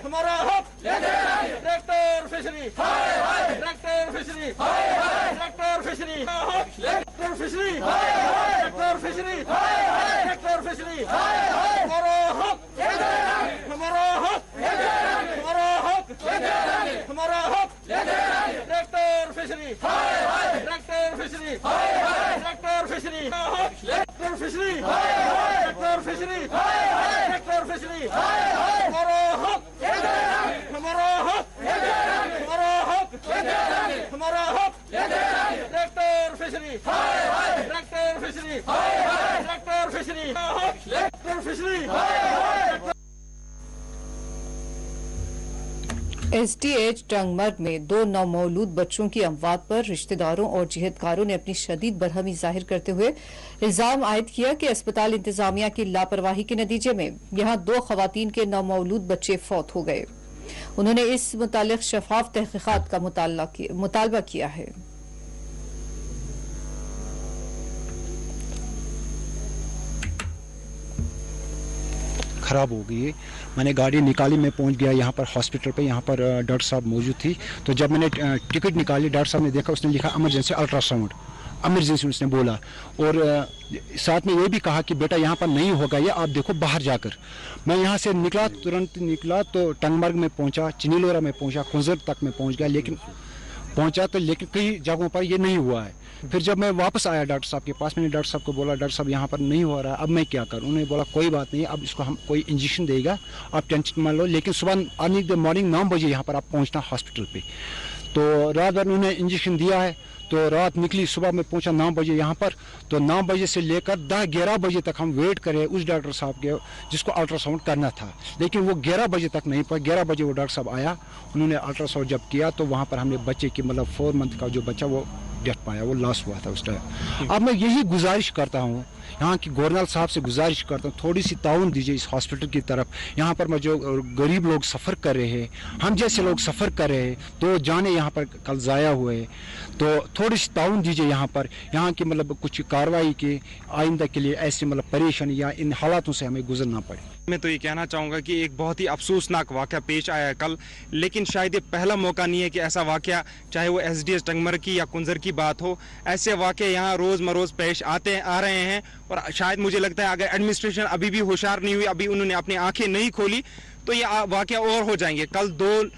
हमारा हक, tractor fishery, tractor fishery, tractor fishery, tractor fishery, tractor fishery, tractor fishery, हमारा हक, हमारा हक, हमारा हक, हमारा हक, tractor fishery, tractor fishery, tractor fishery, tractor fishery, tractor fishery, tractor fishery, हमारा हक, हमारा हक, हमारा हक, हमारा हक, tractor fishery, tractor fishery, tractor fishery, tractor fishery. SDH Tangmarg में 2 नवमौलूद बच्चों की अमवात पर रिश्तेदारों और जिहदकारों ने अपनी शदीद बरहमी जाहिर करते हुए इल्जाम आयद किया कि अस्पताल इंतजामिया की लापरवाही के नतीजे में यहां 2 खवातीन के नवमौलूद बच्चे फौत हो गए। उन्होंने इस मुतालिक शफाफ तहकीकात का मुतालबा किया है। ख़राब हो गई है। मैंने गाड़ी निकाली, मैं पहुंच गया यहाँ पर हॉस्पिटल पे। यहाँ पर डॉक्टर साहब मौजूद थी, तो जब मैंने टिकट निकाली, डॉक्टर साहब ने देखा, उसने लिखा इमरजेंसी अल्ट्रासाउंड, इमरजेंसी उसने बोला। और साथ में ये भी कहा कि बेटा यहाँ पर नहीं होगा, ये आप देखो बाहर जाकर। मैं यहाँ से निकला, तुरंत निकला तो टंगमर्ग में पहुँचा, चिनीलोरा में पहुँचा, कुंजर तक में पहुँच गया, लेकिन कई जगहों पर ये नहीं हुआ है। फिर जब मैं वापस आया डॉक्टर साहब के पास, मैंने डॉक्टर साहब को बोला, डॉक्टर साहब यहाँ पर नहीं हो रहा है, अब मैं क्या करूँ? उन्होंने बोला कोई बात नहीं, अब इसको हम कोई इंजेक्शन देगा, आप टेंशन मत लो, लेकिन सुबह अर्ली द मॉर्निंग 9 बजे यहाँ पर आप पहुँचना हॉस्पिटल पे। तो रात भर उन्होंने इंजेक्शन दिया है, तो रात निकली, सुबह में पहुंचा 9 बजे यहाँ पर। तो 9 बजे से लेकर 10-11 बजे तक हम वेट करे उस डॉक्टर साहब के जिसको अल्ट्रासाउंड करना था, लेकिन वो 11 बजे तक नहीं पहुंचा। 11 बजे वो डॉक्टर साहब आया, उन्होंने अल्ट्रासाउंड जब किया तो वहाँ पर हमने बच्चे की मतलब 4 मंथ का जो बच्चा वो डेथ पाया, वो लॉस हुआ था उस टाइम। अब मैं यही गुजारिश करता हूँ, यहाँ की गवर्नर साहब से गुजारिश करता हूँ, थोड़ी सी ताउन दीजिए इस हॉस्पिटल की तरफ। यहाँ पर जो गरीब लोग सफ़र कर रहे हैं, हम जैसे लोग सफ़र कर रहे हैं, तो जाने यहाँ पर कल ज़ाया हुए, तो थोड़ी सी ताउन दीजिए यहाँ पर। यहाँ की मतलब कुछ कार्रवाई के आइंदा के लिए ऐसी मतलब परेशानी या इन हालातों से हमें गुजरना पड़े। मैं तो ये कहना चाहूँगा कि एक बहुत ही अफसोसनाक वाक़या पेश आया कल, लेकिन शायद ये पहला मौका नहीं है कि ऐसा वाक़या, चाहे वो एसडीएच टंगमर्ग की या कुंजर की बात हो, ऐसे वाक़े यहाँ रोज़ पेश आ रहे हैं। और शायद मुझे लगता है अगर एडमिनिस्ट्रेशन अभी भी होशियार नहीं हुई, अभी उन्होंने अपनी आंखें नहीं खोली, तो ये वाक़या और हो जाएंगे। कल 2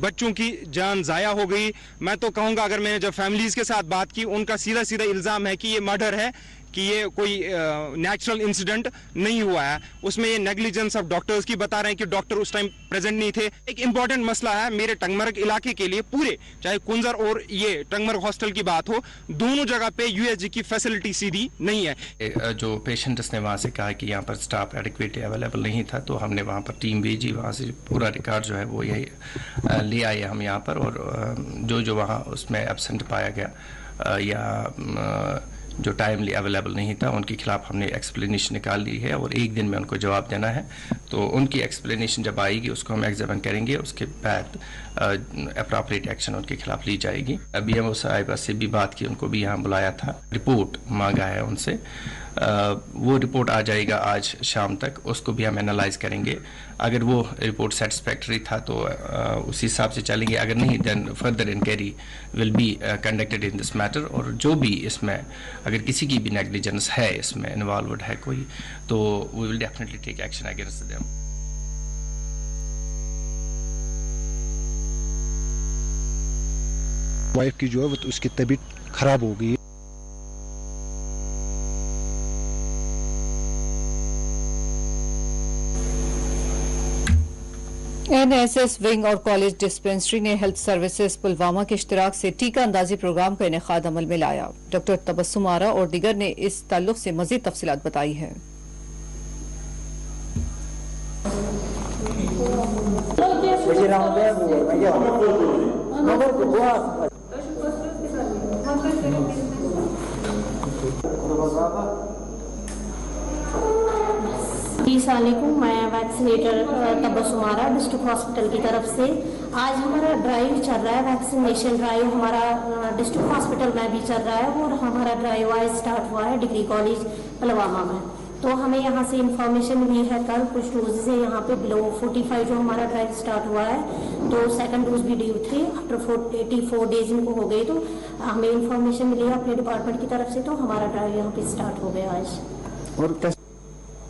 बच्चों की जान ज़ाया हो गई। मैं तो कहूँगा, अगर मैंने जब फैमिलीज़ के साथ बात की, उनका सीधा इल्ज़ाम है कि ये मर्डर है, कि ये कोई नेचुरल इंसिडेंट नहीं हुआ है। उसमें ये नेग्लिजेंस ऑफ डॉक्टर्स की बता रहे हैं कि डॉक्टर उस टाइम प्रेजेंट नहीं थे। एक इंपॉर्टेंट मसला है मेरे टंगमर्ग इलाके के लिए, पूरे चाहे कुंजर और ये टंगमर्ग हॉस्टल की बात हो, दोनों जगह पे यूएसजी की फैसिलिटी सीधी नहीं है। जो पेशेंट्स ने वहाँ से कहा कि यहाँ पर स्टाफ एडिक्वेट अवेलेबल नहीं था, तो हमने वहाँ पर टीम भेजी, वहाँ से पूरा रिकॉर्ड जो है वो यही ले आए हम यहाँ पर। और जो वहाँ उसमें एब्सेंट पाया गया या जो टाइमली अवेलेबल नहीं था, उनके खिलाफ हमने एक्सप्लेनेशन निकाल ली है और 1 दिन में उनको जवाब देना है। तो उनकी एक्सप्लेनेशन जब आएगी उसको हम एग्जामिन करेंगे, उसके बाद अप्रोप्रिएट एक्शन उनके खिलाफ ली जाएगी। BMO साहिबा से भी बात की, उनको भी यहाँ बुलाया था, रिपोर्ट मांगा है उनसे। वो रिपोर्ट आ जाएगा आज शाम तक, उसको भी हम एनालाइज करेंगे। अगर वो रिपोर्ट सेटिस्फैक्ट्री था तो उसी हिसाब से चलेंगे, अगर नहीं then further inquiry will be conducted in this matter. और जो भी इसमें अगर किसी की भी नेग्लिजेंस है, इसमें इन्वॉल्वड है कोई, तो we will definitely take action against them. Wife की जो है वो तो उसकी तबीयत खराब हो गई। NSS विंग और कॉलेज डिस्पेंसरी ने हेल्थ सर्विसेज पुलवामा के इश्तिराक से टीका अंदाजी प्रोग्राम का इनेकाद अमल में लाया। डॉक्टर तबस्सुम आरा और दीगर ने इस ताल्लुक से मजीद तफसीलात बताई है। अस्सलामुअलैकुम, मैं वैक्सीनेटर तबस्सुम आरा डिस्ट्रिक्ट हॉस्पिटल की तरफ से। आज हमारा ड्राइव चल रहा है, वैक्सीनेशन ड्राइव हमारा डिस्ट्रिक्ट हॉस्पिटल में भी चल रहा है और हमारा ड्राइव आज स्टार्ट हुआ है डिग्री कॉलेज पुलवामा में। तो हमें यहाँ से इंफॉर्मेशन मिली है, कल कुछ डोजेज है यहाँ पे बिलो 45 जो हमारा ड्राइव स्टार्ट हुआ है, तो सेकंड डोज भी ड्यू थे। आफ्टर 84 डेज इनको हो गए, तो हमें इंफॉर्मेशन मिली है अपने डिपार्टमेंट की तरफ से, तो हमारा ड्राइव यहाँ पे स्टार्ट हो गया आज। और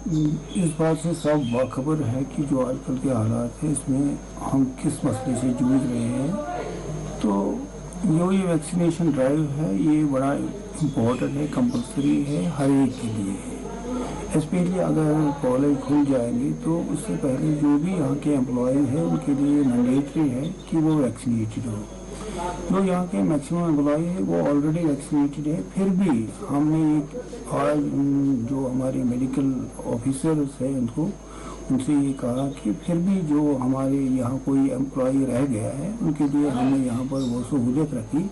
इस बात से सब बाखबर है कि जो आजकल के हालात है इसमें हम किस मसले से जूझ रहे हैं। तो ये वैक्सीनेशन ड्राइव है, ये बड़ा इम्पोर्टेंट है, कंपलसरी है, हर एक के लिए है। स्पेशली अगर कॉलेज खुल जाएंगे तो उससे पहले जो भी यहाँ के एम्प्लॉय हैं उनके लिए मैंडेटरी है कि वो वैक्सीनेटेड हो। जो यहाँ के मैक्सिमम एम्प्लॉय है वो ऑलरेडी वैक्सीनेटेड है, फिर भी हमने आज जो हमारे मेडिकल ऑफिसर्स हैं उनसे ये कहा कि फिर भी जो हमारे यहाँ कोई एम्प्लॉय रह गया है उनके लिए हमने यहाँ पर वो सहूलियत रखी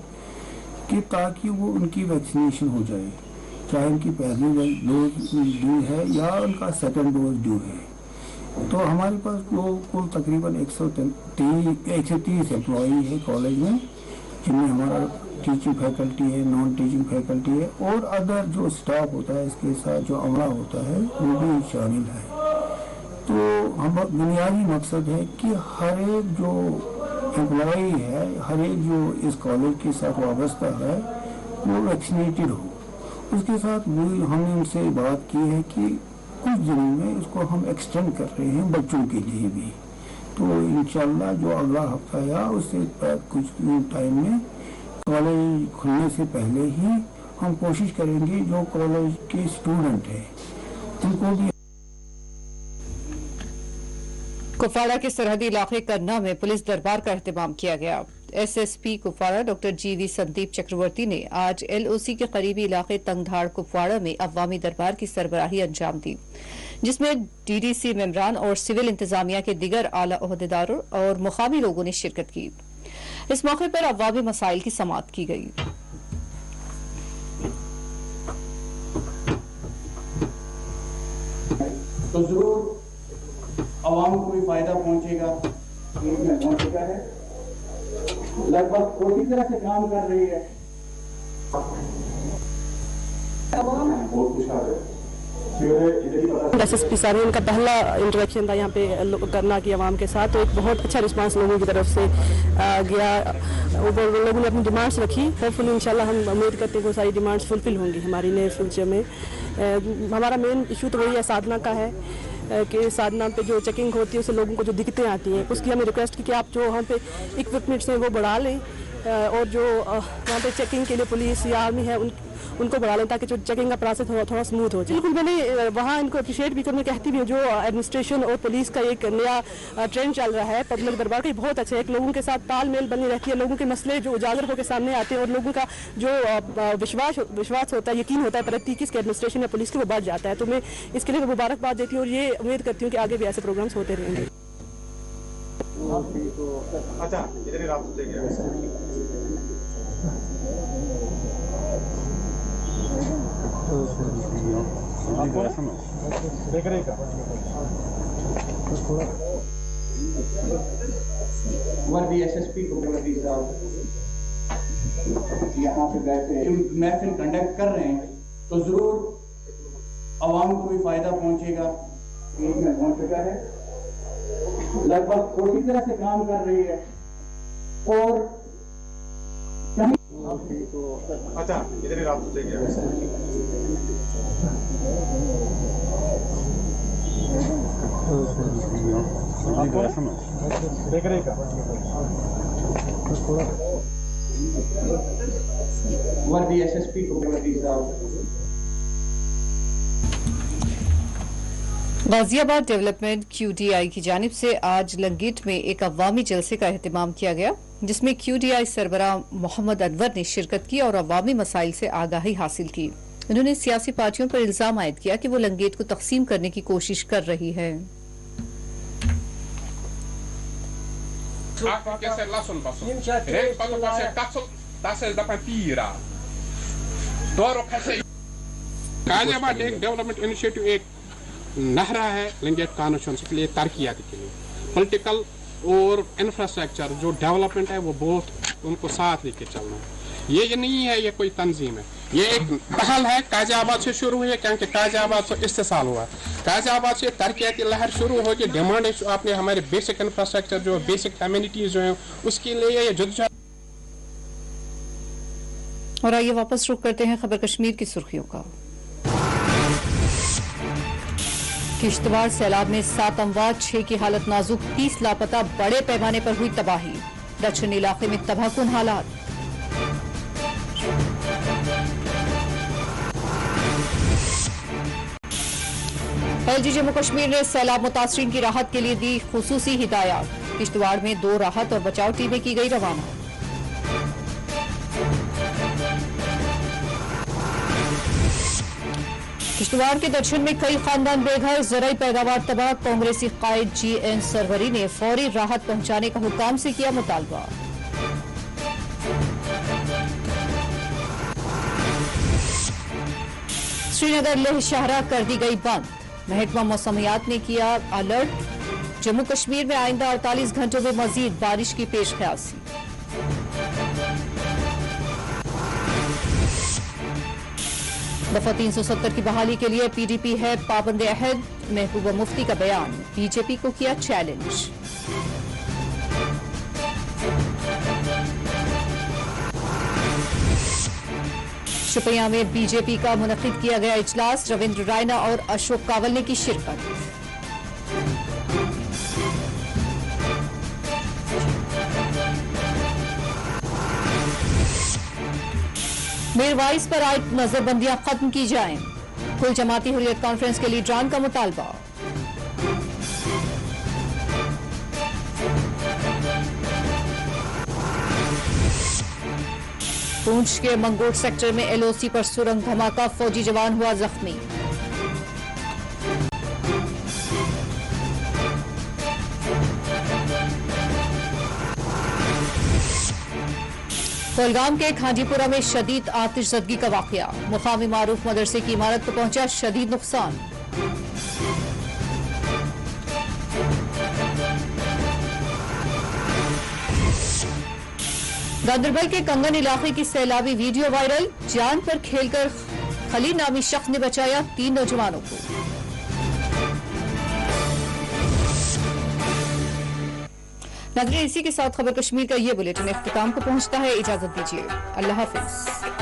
कि ताकि वो उनकी वैक्सीनेशन हो जाए, चाहे उनकी पहली डोज ड्यू है या उनका सेकंड डोज ड्यू है। तो हमारे पास जो कुल तकरीबन 130 एम्प्लॉई है कॉलेज में, जिनमें हमारा टीचिंग फैकल्टी है, नॉन टीचिंग फैकल्टी है और अदर जो स्टाफ होता है इसके साथ जो अमला होता है वो भी शामिल है। तो हम बुनियादी मकसद है कि हर एक जो एम्प्लॉई है, हर एक जो इस कॉलेज के साथ वाबस्ता है वो वैक्सीनेटेड हो। उसके साथ हमने उनसे बात की है कि कुछ दिनों में इसको हम एक्सटेंड कर रहे हैं बच्चों के लिए भी। तो इंशाल्लाह जो अगला हफ्ता या उससे कुछ टाइम में कॉलेज खुलने से पहले ही हम कोशिश करेंगे जो कॉलेज के स्टूडेंट हैं उनको भी। कुपवाड़ा के सरहदी इलाके करना में पुलिस दरबार का एहतमाम किया गया। एसएसपी कुपवाड़ा डॉक्टर जीवी संदीप चक्रवर्ती ने आज एलओसी के करीबी इलाके तंगधाड़ कुपवाड़ा में अवामी दरबार की सरबराही अंजाम दी, जिसमें डीडीसी मेंबरान और सिविल इंतजामिया के दीगर आला ओहदेदारों और मुकामी लोगों ने शिरकत की। इस मौके पर अवामी मसाइल की समाअत की गई। तो जरूर आवाम को भी फायदा पहुंचेगा। पहुंचेगा है, लगभग पूरी तरह से काम कर रही है, बहुत खुशहाल है। एसएसपी साहब उनका पहला इंटरेक्शन था यहाँ पे करना की आवाम के साथ, तो एक बहुत अच्छा रिस्पांस लोगों की तरफ से गया। लोगों ने अपनी डिमांड्स रखी, होपफुली इंशाल्लाह हम उम्मीद करते हैं वो सारी डिमांड्स फुलफिल होंगी हमारी नए फ्यूचर में। हमारा मेन इशू तो वही है साधना का है कि साधना पे जो चेकिंग होती है उससे लोगों को जो दिक्कतें आती हैं, उसकी हमने रिक्वेस्ट की कि आप जो वहाँ पे इक्विपमेंट्स हैं वो बढ़ा लें और जो वहाँ पे चेकिंग के लिए पुलिस या आर्मी है उनको बढ़ा लें ताकि जो चेकिंग का प्रोसेस थोड़ा स्मूथ हो जाए। बिल्कुल मैंने वहाँ इनको अप्रिशिएट भी करना कहती भी हूँ। जो एडमिनिस्ट्रेशन और पुलिस का एक नया ट्रेंड चल रहा है पब्लिक दरबार का, बहुत अच्छा है। लोगों के साथ तालमेल बनी रहती है, लोगों के मसले जो उजागर होकर सामने आते हैं और लोगों का जो विश्वास होता है, यकीन होता है प्रति किसके एडमिनिस्ट्रेशन या पुलिस के, वो बढ़ जाता है। तो मैं इसके लिए मुबारकबाद देती हूँ और ये उम्मीद करती हूँ कि आगे भी ऐसे प्रोग्राम्स होते रहेंगे। अच्छा, इधर आप देख रहे का वर्दी एसएसपी को वर्दी साहब यहाँ पे बैठे महफिल कंडक्ट कर रहे हैं, तो जरूर आवाम को भी फायदा पहुंचेगा, में पहुंच चुका है, लगभग पूरी तरह से काम कर रही है। और अच्छा इधर ही रात से गया देख रहे का वर्दी एसएसपी को वर्दी गाजियाबाद डेवलपमेंट QDI की जानिब से आज लंगेट में एक अवामी जलसे का एहतमाम किया गया, जिसमें QDI सरबराह मोहम्मद अनवर ने शिरकत की और अवामी मसाइल से आगाही हासिल की। उन्होंने सियासी पार्टियों पर इल्जाम आयद किया कि वो लंगेट को तकसीम करने की कोशिश कर रही है। गाजियाबाद एक डेवलपमेंट इनिशिएटिव एक नहरा है लंगेट कॉन्स्टिट्यूंसी के लिए, तरक्याती के लिए, पॉलिटिकल और इंफ्रास्ट्रक्चर जो डेवलपमेंट है वो बहुत उनको साथ लेके चलना है। ये नहीं है ये कोई तंजीम है, ये एक पहल है। गाजियाबाद से शुरू हुई है क्योंकि गाजियाबाद से इस्तेसाल हुआ। गाजियाबाद से तरक्याती लहर शुरू होगी, डिमांड है आपने हमारे बेसिक इंफ्रास्ट्रक्चर जो बेसिक कम्युनिटीज जो है उसके लिए ये जद्दोजहद। और आइए वापस रुख करते हैं खबर कश्मीर की सुर्खियों का। किश्तवाड़ सैलाब में 7 अमवात, 6 की हालत नाजुक, 30 लापता, बड़े पैमाने पर हुई तबाही। दक्षिणी इलाके में तबाहकुन हालात। LG जम्मू कश्मीर ने सैलाब मुतासरीन की राहत के लिए दी खुसूसी हिदायत। किश्तवाड़ में 2 राहत और बचाव टीमें की गई रवाना। किश्तवाड़ के दक्षिण में कई खानदान बेघर, ज़राई पैदावार तबाह। कांग्रेसी कायद GN सरवरी ने फौरी राहत पहुंचाने का हुकाम से किया मुतालबा। श्रीनगर लेह शाहरा कर दी गई बंद। महकमा मौसमियात ने किया अलर्ट। जम्मू कश्मीर में आइंदा 48 घंटों में मजीद बारिश की पेशकयासी। दफा 370 की बहाली के लिए PDP है पाबंद अहद। महबूबा मुफ्ती का बयान, BJP को किया चैलेंज। शुपिया में BJP का मुनक्किद किया गया इजलास। रविंद्र रायना और अशोक कावल ने की शिरकत। मीरवाइज पर आयत नजरबंदियां खत्म की जाएं। कुल जमाती हुर्रियत कॉन्फ्रेंस के लीडरान का मुतालबा। पूंछ के मंगोट सेक्टर में LOC पर सुरंग धमाका, फौजी जवान हुआ जख्मी। कोलगाम के खांजीपुरा में शदीद आतिशज़दगी का वाकया। मुकामी मारूफ मदरसे की इमारत को पहुंचा शदीद नुकसान। गांदरबल के कंगन इलाके की सैलाबी वीडियो वायरल। जान पर खेलकर खलील नामी शख्स ने बचाया 3 नौजवानों को। नाज़रीन, इसी के साथ खबर कश्मीर का ये बुलेटिन इख्तिताम को पहुंचता है। इजाजत दीजिए, अल्लाह हाफिज।